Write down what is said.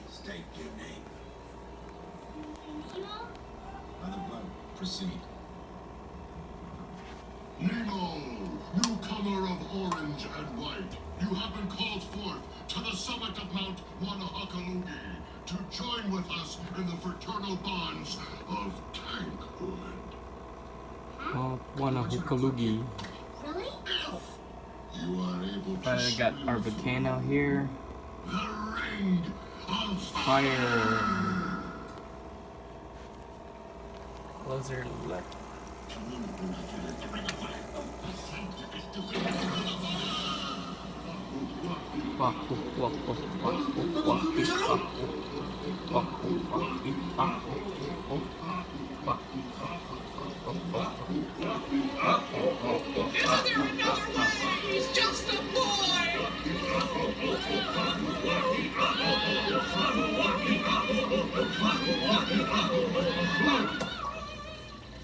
State your name. Nemo? By the blood, proceed. Nemo, newcomer of orange and white, you have been called forth to the summit of Mount Wanahakalogi to join with us in the fraternal bonds of tankhood. Wanahakalogi. Really? If you are able to I got our volcano here. the ring of Fire. Closer left. Is there another way? He's just a boy!